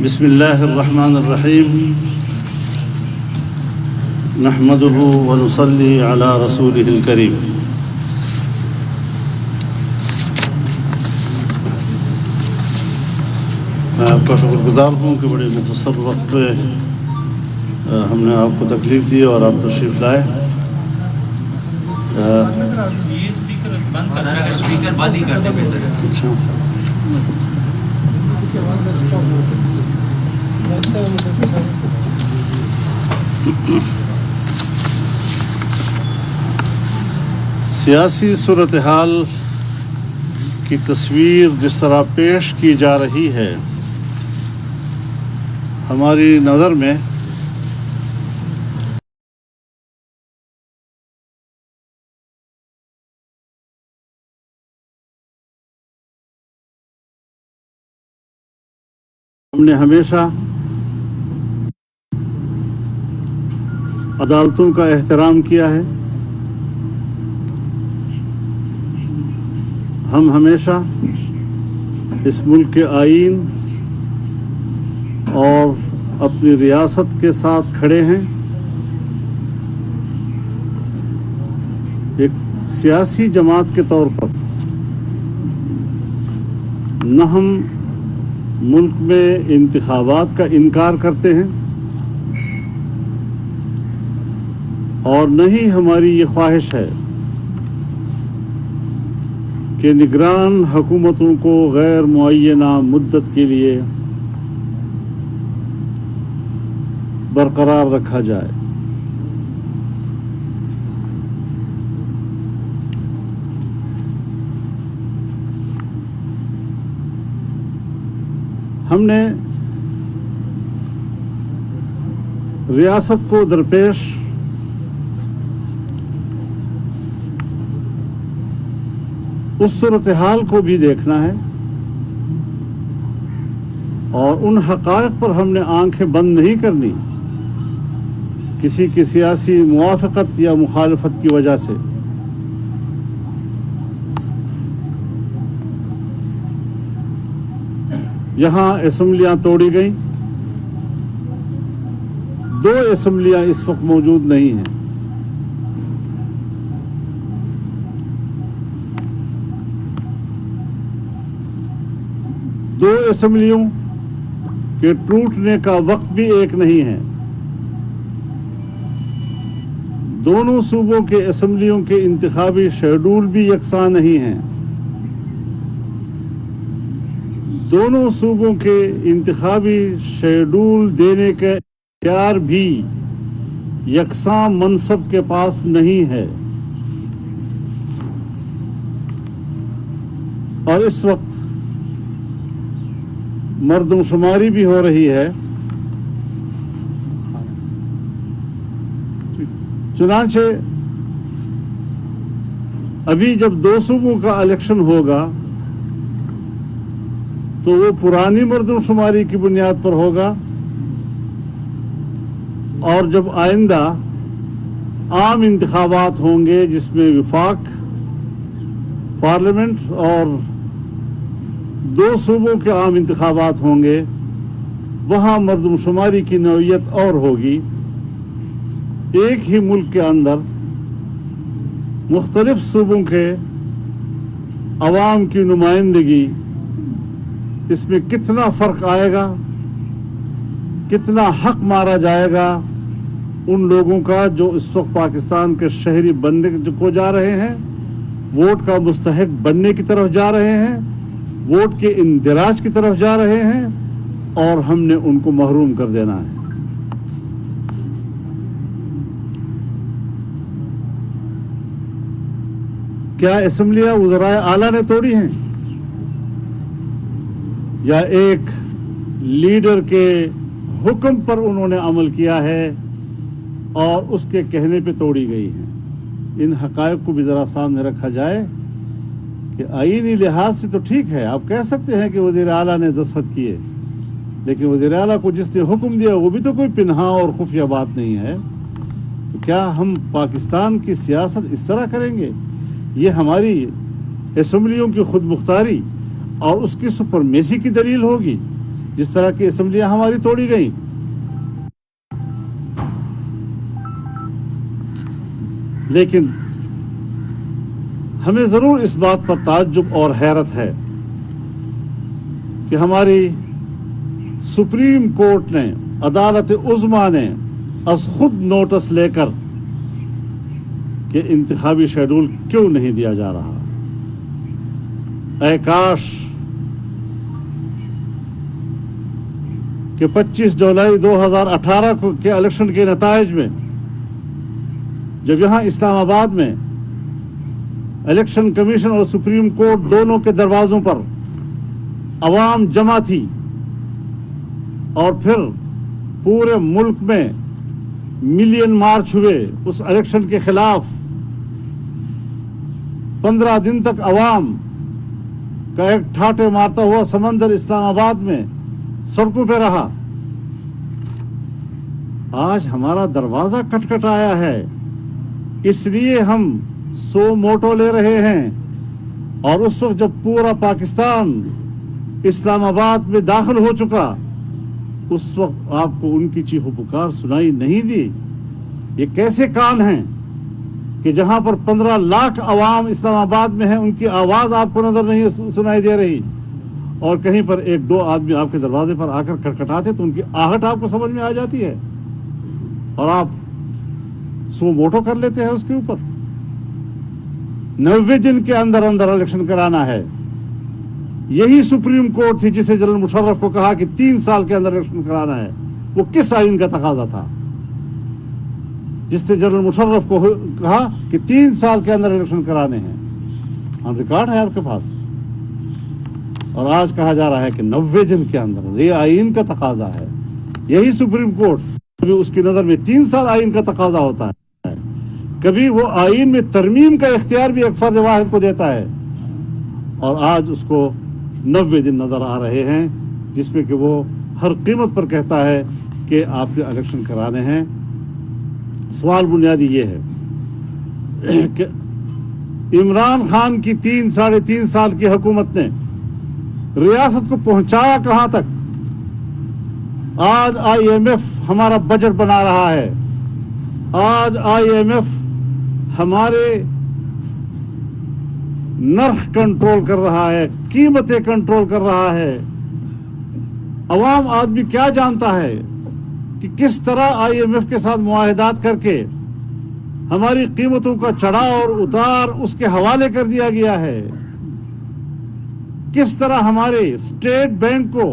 بسم اللہ الرحمن الرحیم نحمده ونصلی علی رسولہ الکریم۔ میں آپ کا شکر گزار ہوں کہ بڑے مختصر وقت میں ہم نے آپ کو تکلیف دی اور آپ تشریف لائے۔ سیاسی صورتحال کی تصویر جس طرح پیش کی جا رہی ہے، ہماری نظر میں ہم نے ہمیشہ عدالتوں کا احترام کیا ہے۔ ہم ہمیشہ اس ملک کے آئین اور اپنی ریاست کے ساتھ کھڑے ہیں۔ ایک سیاسی جماعت کے طور پر نہ ہم ملک میں انتخابات کا انکار کرتے ہیں اور نہ ہی ہماری یہ خواہش ہے کہ نگران حکومتوں کو غیر معینہ مدت کے لیے برقرار رکھا جائے۔ ہم نے ریاست کو درپیش اس صورتحال کو بھی دیکھنا ہے اور ان حقائق پر ہم نے آنکھیں بند نہیں کرنی کسی کی سیاسی موافقت یا مخالفت کی وجہ سے۔ یہاں اسمبلیاں توڑی گئیں، 2 اسمبلیاں اس وقت موجود نہیں ہیں۔ دو اسمبلیوں کے ٹوٹنے کا وقت بھی ایک نہیں ہے۔ دونوں صوبوں کے اسمبلیوں کے انتخابی شیڈول بھی یکساں نہیں ہیں۔ دونوں صوبوں کے انتخابی شیڈول دینے کا اختیار بھی یکساں منصب کے پاس نہیں ہے، اور اس وقت مردم شماری بھی ہو رہی ہے۔ چنانچہ ابھی جب 2 صوبوں کا الیکشن ہوگا تو وہ پرانی مردم شماری کی بنیاد پر ہوگا، اور جب آئندہ عام انتخابات ہوں گے جس میں وفاق پارلیمنٹ اور 2 صوبوں کے عام انتخابات ہوں گے، وہاں مردم شماری کی نوعیت اور ہوگی۔ ایک ہی ملک کے اندر مختلف صوبوں کے عوام کی نمائندگی، اس میں کتنا فرق آئے گا، کتنا حق مارا جائے گا ان لوگوں کا جو اس وقت پاکستان کے شہری بننے کو جا رہے ہیں، ووٹ کا مستحق بننے کی طرف جا رہے ہیں، ووٹ کے اندراج کی طرف جا رہے ہیں، اور ہم نے ان کو محروم کر دینا ہے۔ کیا اسمبلیاں وزرائے اعلیٰ نے توڑی ہیں، یا ایک لیڈر کے حکم پر انہوں نے عمل کیا ہے اور اس کے کہنے پہ توڑی گئی ہیں؟ ان حقائق کو بھی ذرا سامنے رکھا جائے کہ آئینی لحاظ سے تو ٹھیک ہے، آپ کہہ سکتے ہیں کہ وزیر اعلیٰ نے دستخط کیے، لیکن وزیر اعلیٰ کو جس نے حکم دیا وہ بھی تو کوئی پنہا اور خفیہ بات نہیں ہے۔ تو کیا ہم پاکستان کی سیاست اس طرح کریں گے؟ یہ ہماری اسمبلیوں کی خود مختاری اور اس کی سپرمیسی کی دلیل ہوگی जिस तरह की असम्बलियां हमारी तोड़ी गई। लेकिन हमें जरूर इस बात पर ताज्जुब और हैरत है कि हमारी सुप्रीम कोर्ट ने, अदालत उज़्मा ने अज खुद नोटिस लेकर कि इंतखाबी शेड्यूल क्यों नहीं दिया जा रहा। ऐ काश कि 25 जुलाई 2018 के इलेक्शन के नताइज में जब यहाँ इस्लामाबाद में इलेक्शन कमीशन और सुप्रीम कोर्ट दोनों के दरवाजों पर अवाम जमा थी और फिर पूरे मुल्क में मिलियन मार्च हुए उस इलेक्शन के खिलाफ, 15 दिन तक अवाम का एक ठाटे मारता हुआ समंदर इस्लामाबाद में सड़कों पे रहा। आज हमारा दरवाजा खटखटाया है, इसलिए हम सो मोटो ले रहे हैं। और उस वक्त जब पूरा पाकिस्तान इस्लामाबाद में दाखिल हो चुका, उस वक्त आपको उनकी चीखो पुकार सुनाई नहीं दी। ये कैसे कान हैं कि जहां पर 15 लाख अवाम इस्लामाबाद में है, उनकी आवाज आपको नजर नहीं सुनाई दे रही, और कहीं पर एक दो आदमी आपके दरवाजे पर आकर खटखटाते तो उनकी आहट आपको समझ में आ जाती है और आप सो मोटो कर लेते हैं उसके ऊपर। 90 दिन के अंदर अंदर इलेक्शन कराना है। यही सुप्रीम कोर्ट थी जिसे जनरल मुशर्रफ को कहा कि 3 साल के अंदर इलेक्शन कराना है। वो किस आइन का तकाजा था जिससे जनरल मुशर्रफ को कहा कि 3 साल के अंदर इलेक्शन कराने हैं? ऑन रिकॉर्ड है आपके पास। और आज कहा जा रहा है कि 90 दिन के अंदर। ये आइन का तकाजा है। यही सुप्रीम कोर्ट, कभी उसकी नजर में 3 साल आइन का तकाजा होता है, कभी वो आइन में तरमीम का इख्तियार भी एक फर्ज वाहिद को देता है, और आज उसको 90 दिन नजर आ रहे हैं जिसमें कि वो हर कीमत पर कहता है कि आपने इलेक्शन कराने हैं। सवाल बुनियादी ये है कि इमरान खान की 3-3.5 साल की हुकूमत ने रियासत को पहुंचाया कहां तक? आज IMF हमारा बजट बना रहा है, आज IMF हमारे नर्ख कंट्रोल कर रहा है, कीमतें कंट्रोल कर रहा है। अवाम आदमी क्या जानता है कि किस तरह IMF के साथ मुआहिदात करके हमारी कीमतों का चढ़ाव और उतार उसके हवाले कर दिया गया है। किस तरह हमारे स्टेट बैंक को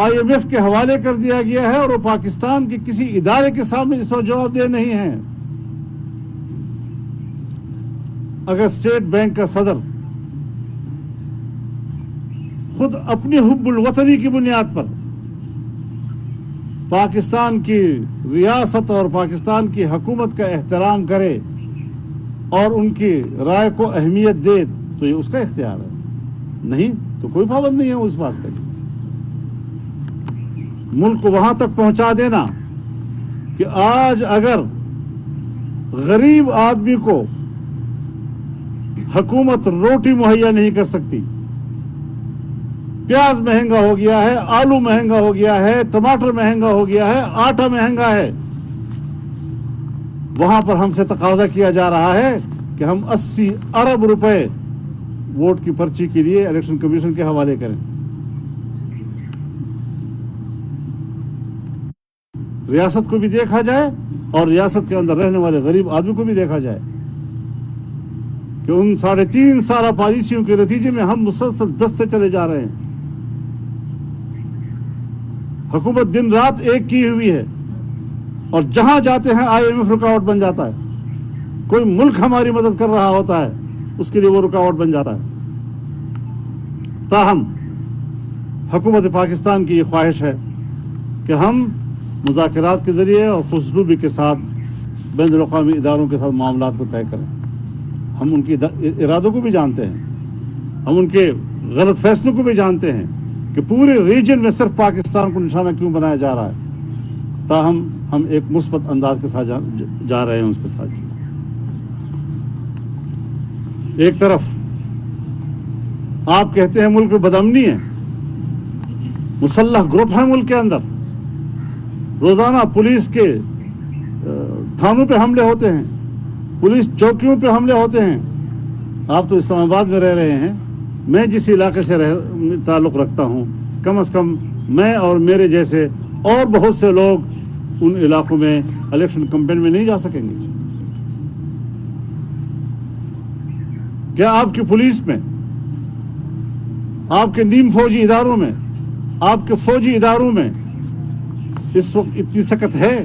IMF के हवाले कर दिया गया है और वो पाकिस्तान के किसी इदारे के सामने इस वक्त जवाबदेह नहीं है। अगर स्टेट बैंक का सदर खुद अपनी हुब्बुल वतनी की बुनियाद पर पाकिस्तान की रियासत और पाकिस्तान की हुकूमत का एहतराम करे और उनकी राय को अहमियत दे, तो ये उसका इख्तियार है। नहीं तो कोई पाबंद नहीं है उस बात का। मुल्क को वहां तक पहुंचा देना कि आज अगर गरीब आदमी को हुकूमत रोटी मुहैया नहीं कर सकती, प्याज महंगा हो गया है, आलू महंगा हो गया है, टमाटर महंगा हो गया है, आटा महंगा है, वहां पर हमसे तकाजा किया जा रहा है कि हम 80 अरब रुपए वोट की पर्ची के लिए इलेक्शन कमीशन के हवाले करें। रियासत को भी देखा जाए और रियासत के अंदर रहने वाले गरीब आदमी को भी देखा जाए कि उन 3.5 साल पॉलिसियों के नतीजे में हम मुसलसल दस्ते चले जा रहे हैं। हुकूमत दिन रात एक की हुई है और जहां जाते हैं IMF रुकावट बन जाता है। कोई मुल्क हमारी मदद कर रहा होता है, उसके लिए वो रुकावट बन जाता है। ताहम हुकूमत पाकिस्तान की ये ख्वाहिश है कि हम मुज़ाकरात के ज़रिए और खुसरूबी के साथ बैनुल अक़वामी इदारों के साथ मामलात को तय करें। हम उनके इरादों को भी जानते हैं, हम उनके गलत फैसलों को भी जानते हैं कि पूरे रीजन में सिर्फ पाकिस्तान को निशाना क्यों बनाया जा रहा है। ताहम हम एक मुस्बत अंदाज के साथ जा रहे हैं उसके साथ। एक तरफ आप कहते हैं मुल्क में बदअमनी है, मुसल्लह ग्रुप हैं मुल्क के अंदर, रोजाना पुलिस के थानों पे हमले होते हैं, पुलिस चौकियों पे हमले होते हैं। आप तो इस्लामाबाद में रह रहे हैं, मैं जिस इलाके से ताल्लुक़ रखता हूँ, कम से कम मैं और मेरे जैसे और बहुत से लोग उन इलाकों में इलेक्शन कैंपेन में नहीं जा सकेंगे। क्या आपकी पुलिस में, आपके नीम फौजी इदारों में, आपके फौजी इदारों में इस वक्त इतनी सख्त है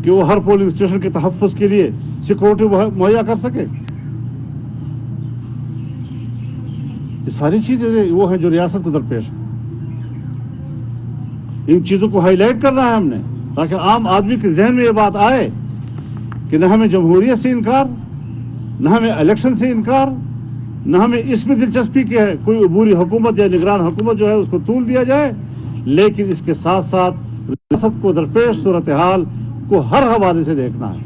कि वो हर पोलिंग स्टेशन के तहफ़्फ़ुज़ के लिए सिक्योरिटी मुहैया कर सके? ये सारी चीज़ें वो हैं जो रियासत को दरपेश है। इन चीज़ों को हाईलाइट करना है हमने, ताकि आम आदमी के जहन में ये बात आए कि न हमें जमहूरियत से इनकार, न हमें इलेक्शन से इनकार, न हमें इसमें दिलचस्पी की है कोई अबूरी हुकूमत या निगरान हुकूमत जो है उसको तूल दिया जाए, लेकिन इसके साथ साथ रियासत को दरपेश सूरत हाल को हर हवाले से देखना है।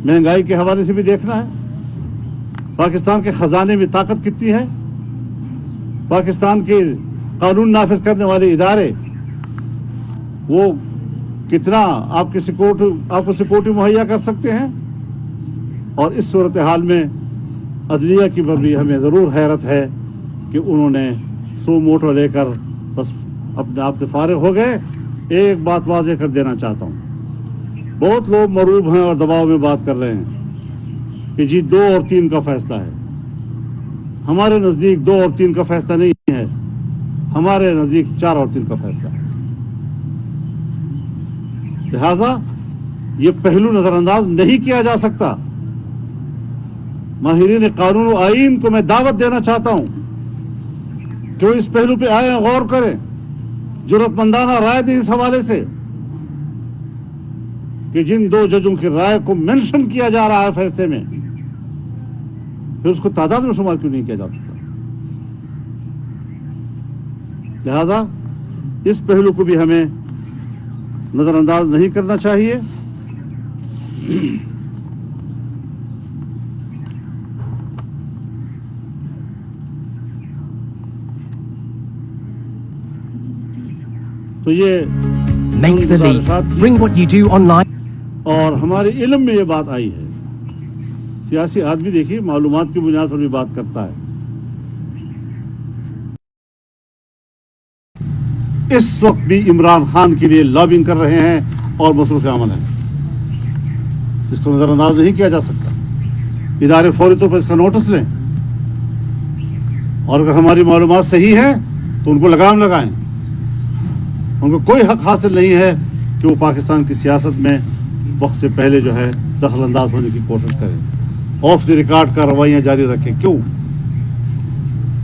महंगाई के हवाले से भी देखना है, पाकिस्तान के खजाने में ताकत कितनी है, पाकिस्तान के कानून नाफिज करने वाले इदारे वो कितना आपको सिक्योरिटी मुहैया कर सकते हैं। और इस सूरत हाल में अदलिया की पर भी हमें ज़रूर हैरत है कि उन्होंने सो मोटो लेकर बस अपने आप से फारिग हो गए। एक बात वाज़ेह कर देना चाहता हूँ, बहुत लोग मरूब हैं और दबाव में बात कर रहे हैं कि जी 2 और 3 का फैसला है। हमारे नज़दीक 2 और 3 का फैसला नहीं है, हमारे नज़दीक 4 और 3 का फैसला है। लिहाजा ये पहलू नज़रअंदाज नहीं किया जा सकता। माहिरीन कानून व आईन को मैं दावत देना चाहता हूँ कि वो इस पहलू पे आए, गौर करें, जुर्रतमंदाना राय दें इस हवाले से कि जिन 2 जजों की राय को मेंशन किया जा रहा है फैसले में, फिर उसको तादाद में शुमार क्यों नहीं किया जा सकता। लिहाजा इस पहलू को भी हमें नजरअंदाज नहीं करना चाहिए। तो ये Make the leap. Bring what you do online. और हमारे इल्म में ये बात आई है। सियासी आदमी देखिए मालूमात की बुनियाद पर भी बात करता है। इस वक्त भी इमरान खान के लिए लॉबिंग कर रहे हैं और मसरूफ़ अमल हैं, इसको नज़रअंदाज नहीं किया जा सकता। इदारे फौरी तौर पर इसका नोटिस लें और अगर हमारी मालूमात सही है तो उनको लगाम लगाएं। उनको कोई हक हासिल नहीं है कि वो पाकिस्तान की सियासत में वक्त से पहले जो है दखल अंदाज होने की कोशिश करें, ऑफ द रिकॉर्ड कार्रवाइयाँ जारी रखें। क्यों?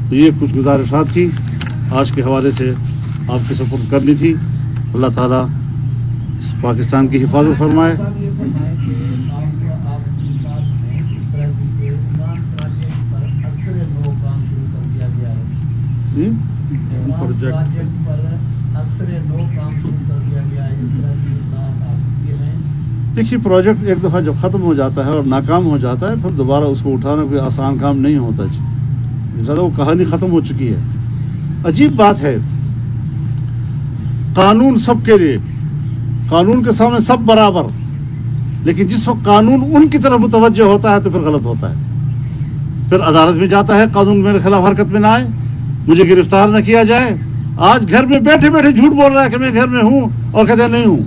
तो ये कुछ गुजारिशात थी आज के हवाले से आपके सपोर्ट करनी थी। अल्लाह ताला इस पाकिस्तान की हिफाजत फरमाए। देखिए प्रोजेक्ट एक दफ़ा जब ख़त्म हो जाता है और नाकाम हो जाता है फिर दोबारा उसको उठाना कोई आसान काम नहीं होता जी। ज़्यादा वो कहानी ख़त्म हो चुकी है। अजीब बात है, कानून सबके लिए, कानून के सामने सब बराबर, लेकिन जिस वक्त कानून उनकी तरफ मुतवज्जह होता है तो फिर गलत होता है। फिर अदालत में जाता है, कानून मेरे खिलाफ हरकत में ना आए, मुझे गिरफ्तार न किया जाए। आज घर में बैठे बैठे झूठ बोल रहा है कि मैं घर में हूं और कहते नहीं हूं।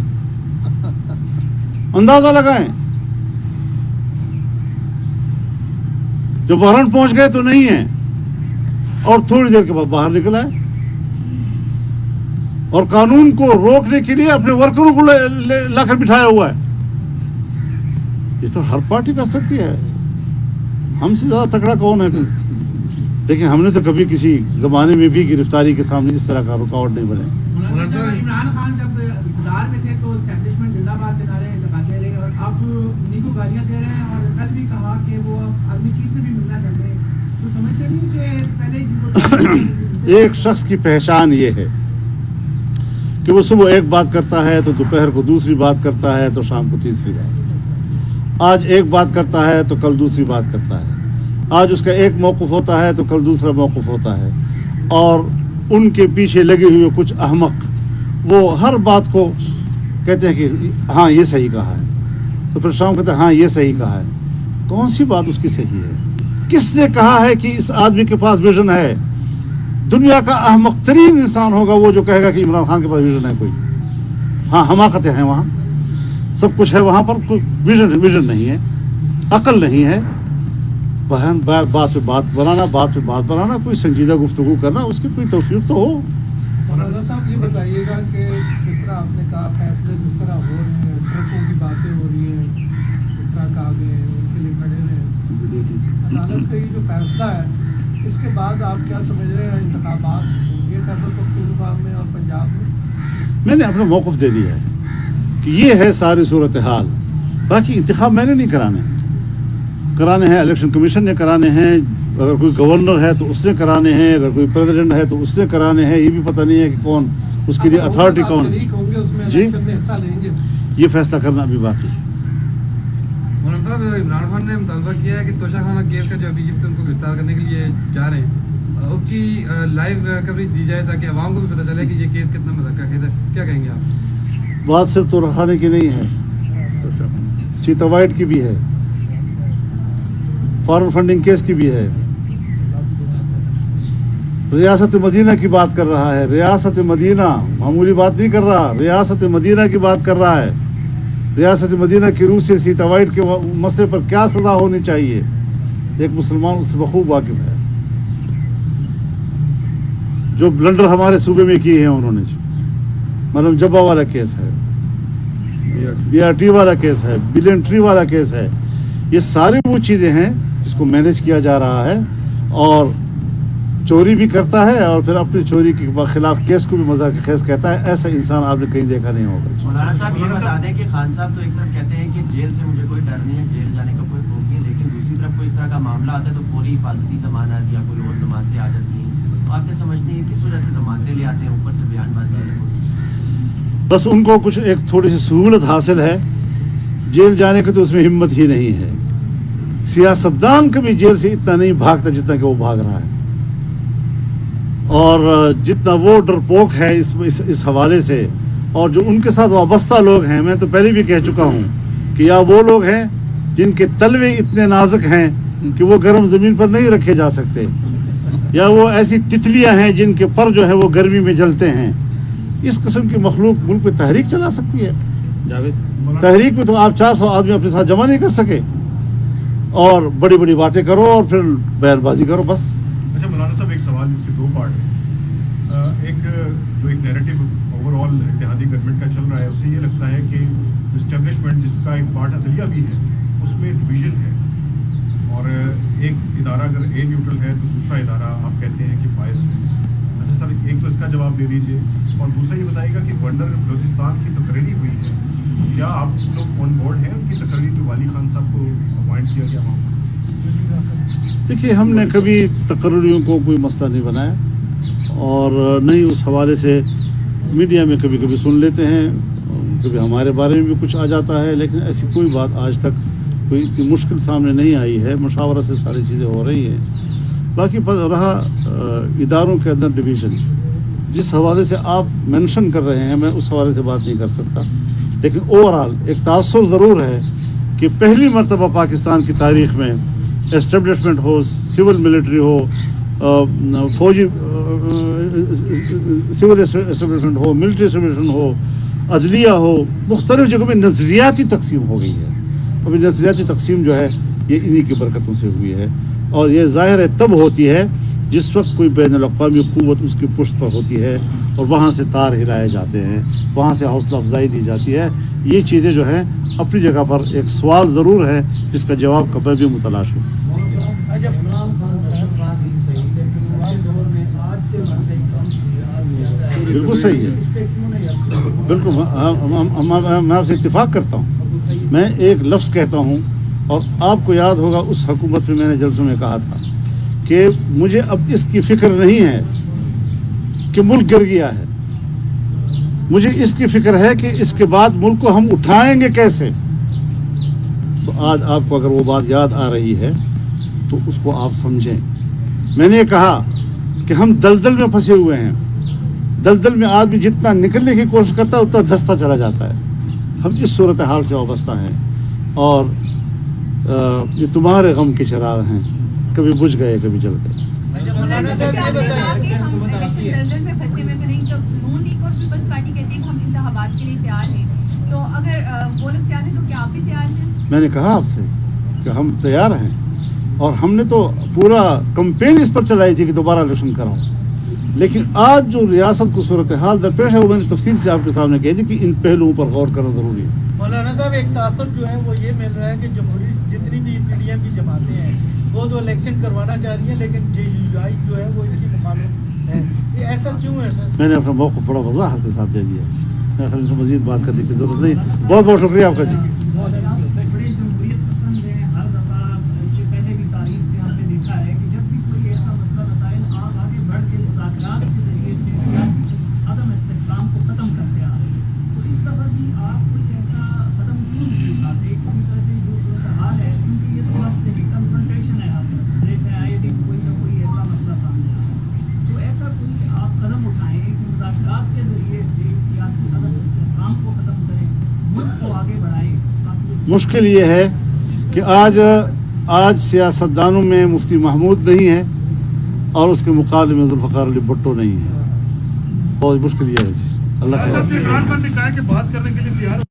अंदाजा लगाएं, जब वारंट पहुंच गए तो नहीं है और थोड़ी देर के बाद बाहर निकल आए और कानून को रोकने के लिए अपने वर्करों को लाकर बिठाया हुआ है। ये तो हर पार्टी कर सकती है, हमसे ज्यादा तगड़ा कौन है? देखिए हमने तो कभी किसी जमाने में भी गिरफ्तारी के सामने इस तरह का रुकावट नहीं बने। इमरान खान जब इक़्तिदार में थे तो एस्टेब्लिशमेंट जिंदाबाद के नारे लगाते रहे और अब उन्हीं को गालियां दे रहे हैं और कल भी कहा कि वो आर्मी चीफ से भी मिलना चाहते हैं। तो समझते नहीं कि पहले एक शख्स की पहचान ये है कि वो सुबह एक बात करता है तो दोपहर को दूसरी बात करता है तो शाम को तीसरी बात, आज एक बात करता है तो कल दूसरी बात करता है, आज उसका एक मौक़िफ़ होता है तो कल दूसरा मौक़िफ़ होता है। और उनके पीछे लगे हुए कुछ अहमक वो हर बात को कहते हैं कि हाँ ये सही कहा है, तो फिर शाम कहते हैं हाँ ये सही कहा है। कौन सी बात उसकी सही है? किसने कहा है कि इस आदमी के पास विजन है? दुनिया का अहमक तरीन इंसान होगा वो जो कहेगा कि इमरान खान के पास विजन है कोई। हाँ हमाकतें हैं वहाँ, सब कुछ है वहाँ पर, कोई विजन नहीं है, अकल नहीं है। बहन बात पे बात बनाना, कोई संजीदा गुफ्तगू करना, उसकी कोई तौफीक तो हो। मौलाना साहब ये बताइएगा कि जिस तरह आपने कहा फैसले जिस तरह हो रहे हैं, ट्रकों की बातें हो रही हैं, ट्रक आ गए हैं उनके लिए खड़े हैं, अदालत का ये जो फैसला है इसके बाद आप क्या समझ रहे हैं इंतखाबात होंगे खैबर पख्तूनख्वा में और पंजाब में? मैंने अपना मौक़िफ़ दे दिया है कि ये है सारी सूरत हाल। बाकी इंतखाब मैंने नहीं कराने हैं, इलेक्शन कमीशन ने कराने हैं। अगर कोई गवर्नर है तो उसने कराने हैं, अगर कोई प्रेसिडेंट है तो उसने कराने हैं। ये भी पता नहीं है कि कौन उसके लिए अथॉरिटी कौन है जी, ये फैसला करना अभी बाकी है। इमरान खान ने मुतालबा किया है कि तोशा खाना केस का जो अभी जिस पे उनको गिरफ्तार करने के लिए जा रहे हैं उसकी लाइव कवरेज दी जाए ताकि आवाम को भी पता चले कि ये केस कितना मज़ाक़ है। क्या कहेंगे आप? बात सिर्फ तो रखाने की नहीं है, सीता वाइट की भी है, फॉरेन फंडिंग केस की भी है, रियासत मदीना की बात कर रहा है। रियासत मदीना मामूली बात नहीं कर रहा, रियासत मदीना की बात कर रहा है। रियासत मदीना की रूह से सीता वाइट के मसले पर क्या सज़ा होनी चाहिए, एक मुसलमान उससे बखूब वाकिफ है। जो ब्लंडर हमारे सूबे में किए हैं उन्होंने, मतलब जब्बा वाला केस है, BRT वाला केस है, बिलियन ट्री वाला केस है, ये सारी वो चीज़ें हैं जिसको मैनेज किया जा रहा है। और चोरी भी करता है और फिर अपनी चोरी के खिलाफ केस को भी मजाक खेस कहता है। ऐसा इंसान आपने कहीं देखा नहीं होगा। मौलाना साहब ये बता दें कि खान साहब तो एक तरफ कहते हैं कि जेल से मुझे कोई डर नहीं है, जेल जाने का कोई खौफ नहीं है, लेकिन दूसरी तरफ कोई इस तरह का मामला आता है तो फौरी हिफाजती जमानत या कोई और जमानतें आ जाती हैं, तो आपने समझती है किस वजह से जमानतें ले आते हैं, ऊपर से बयानबाजी है? बस उनको कुछ एक थोड़ी सी सहूलत हासिल है, जेल जाने की तो उसमें हिम्मत ही नहीं है। सियासतदान कभी जेल से इतना नहीं भागता जितना कि वो भाग रहा है, और जितना वो डरपोक है इस हवाले से, और जो उनके साथ वाबस्ता लोग हैं। मैं तो पहले भी कह चुका हूँ कि या वो लोग हैं जिनके तलवे इतने नाजुक हैं कि वो गर्म ज़मीन पर नहीं रखे जा सकते, या वो ऐसी तितलियां हैं जिनके पर जो है वो गर्मी में जलते हैं। इस किस्म की मखलूक मुल्क पे तहरीक चला सकती है। जावेद, तहरीक में तो आप 400 आदमी अपने साथ जमा नहीं कर सके, और बड़ी बड़ी बातें करो और फिर बयानबाजी करो बस। अच्छा मौलाना साहब, एक सवाल जिसके दो पार्ट हैं। एक जो एक नैरेटिव ओवरऑल इत्तेहादी गवर्नमेंट का चल रहा है, उसे ये लगता है कि इस्टेब्लिशमेंट जिसका एक पार्ट अदलिया भी है उसमें डिवीजन है, और एक इदारा अगर ए न्यूट्रल है तो दूसरा इदारा आप कहते हैं कि बायस है। अच्छा सर, एक तो इसका जवाब दे दीजिए, और दूसरा ये बताइएगा कि गवर्नर बलोचिस्तान की तकरीरी हुई है, क्या आप लोग ऑन बोर्ड हैं उनकी तकरीर जो वाली खान साहब को अपॉइंट किया गया मामला? देखिए, हमने कभी तकरीरियों को कोई मसला नहीं बनाया, और नहीं उस हवाले से मीडिया में कभी कभी सुन लेते हैं, कभी हमारे बारे में भी कुछ आ जाता है, लेकिन ऐसी कोई बात आज तक कोई इतनी मुश्किल सामने नहीं आई है। मुशावरा से सारी चीज़ें हो रही हैं। बाकी रहा इदारों के अंदर डिवीज़न, जिस हवाले से आप मेंशन कर रहे हैं, मैं उस हवाले से बात नहीं कर सकता, लेकिन ओवरऑल एक तासुर ज़रूर है कि पहली मरतबा पाकिस्तान की तारीख़ में एस्टेब्लिशमेंट हो, सिविल मिलिट्री हो, फौजी सिविल एस्टेब्लिशमेंट हो, मिलिट्री एस्टेब्लिशमेंट हो, अदलिया हो, मुख्तलिफ जगहों में नज़रियाती तकसीम हो गई है। अभी नज़रियाती तकसीम जो है ये इन्हीं की बरकतों से हुई है, और ये ज़ाहिर है तब होती है जिस वक्त कोई बैनुल-अक़वामी क़ुव्वत उसकी पुश्त पर होती है, और वहाँ से तार हिलाए जाते हैं, वहाँ से हौसला अफजाई दी जाती है। ये चीज़ें जो है अपनी जगह पर एक सवाल ज़रूर है जिसका जवाब कभी भी मुतलाश हो। बिल्कुल सही है, बिल्कुल मैं आपसे इत्तेफाक करता हूँ। मैं एक लफ्ज़ कहता हूँ, और आपको याद होगा उस हुकूमत में मैंने जलसों में कहा था कि मुझे अब इसकी फ़िक्र नहीं है कि मुल्क गिर गया है, मुझे इसकी फ़िक्र है कि इसके बाद मुल्क को हम उठाएंगे कैसे। तो आज आपको अगर वो बात याद आ रही है तो उसको आप समझें। मैंने कहा کہ ہم دلدل میں پھنسے ہوئے ہیں. دلدل میں آدمی جتنا نکلنے کی کوشش کرتا ہے اتنا دھستا چلا جاتا ہے. ہم اس صورتحال سے وابستہ ہیں اور یہ تمہارے غم کے چراغ ہیں, کبھی بجھ گئے کبھی جل گئے. مولانا صاحب یہ بتائیں کہ ہم الیکشن دلدل میں پھنسے ہوئے تو نہیں, تو نون لیگ اور پیپلز پارٹی کہتی ہے کہ ہم انتخابات کے لیے تیار ہیں, تو اگر وہ لوگ تیار ہیں تو کیا آپ بھی تیار ہیں؟ میں نے کہا آپ سے کہ ہم تیار ہیں اور ہم نے تو پورا کمپین اس پر چلائی تھی کہ دوبارہ الیکشن کراؤں, لیکن آج جو ریاست کو صورتحال درپیش ہے وہ میں نے تفصیل سے آپ کے سامنے کہہ دی کہ ان پہلوؤں پر غور کرنا ضروری ہے. مولانا صاحب ایک تاثر جو ہے وہ یہ مل رہا ہے کہ جمہوری جتنی بھی پی ڈی ایم کی جماعتیں ہیں وہ تو الیکشن کروانا چاہ رہی ہیں لیکن جے یو آئی جو ہے وہ اس کی مخالف ہے. یہ ایسا کیوں ہے سر؟ میں نے اپنا موقف بڑا وضاحت کے ساتھ دے دیا ہے, میرے خیال سے مزید بات کرنے کی ضرورت نہیں. بہت بہت شکریہ آپ کا جی. بڑے جمہوریت پسند ہیں, ہر دفعہ اس سے پہلے بھی تاریخ میں ہم نے دیکھا ہے کہ جب بھی کوئی ایسا مسئلہ مسائل آپ آگے بڑھ کے مذاکرات کے ذریعے سے سیاسی عدم استحکام کو ختم کرتے آ رہے ہیں, تو اس دفعہ بھی آپ کوئی ایسا قدم کیوں نہیں اٹھاتے کسی طرح سے جو صورتحال ہے, کیونکہ یہ تو آپ دیکھیں کنفرنٹیشن ہے, آپ دیکھ رہے ہیں آئے دن کوئی نہ کوئی ایسا مسئلہ سامنے آ رہا ہے, تو ایسا کوئی آپ قدم اٹھائیں کہ مذاکرات کے ذریعے سے سیاسی عدم استحکام کو ختم کریں, ملک کو آگے بڑھائیں. مشکل یہ ہے کہ آج سیاستدانوں میں مفتی محمود نہیں ہے اور اس کے مقابلے میں ذوالفقار علی بھٹو نہیں ہے. بہت مشکل یہ ہے جی. اللہ خیر. پر نکاح کے بات کرنے کے لیے تیار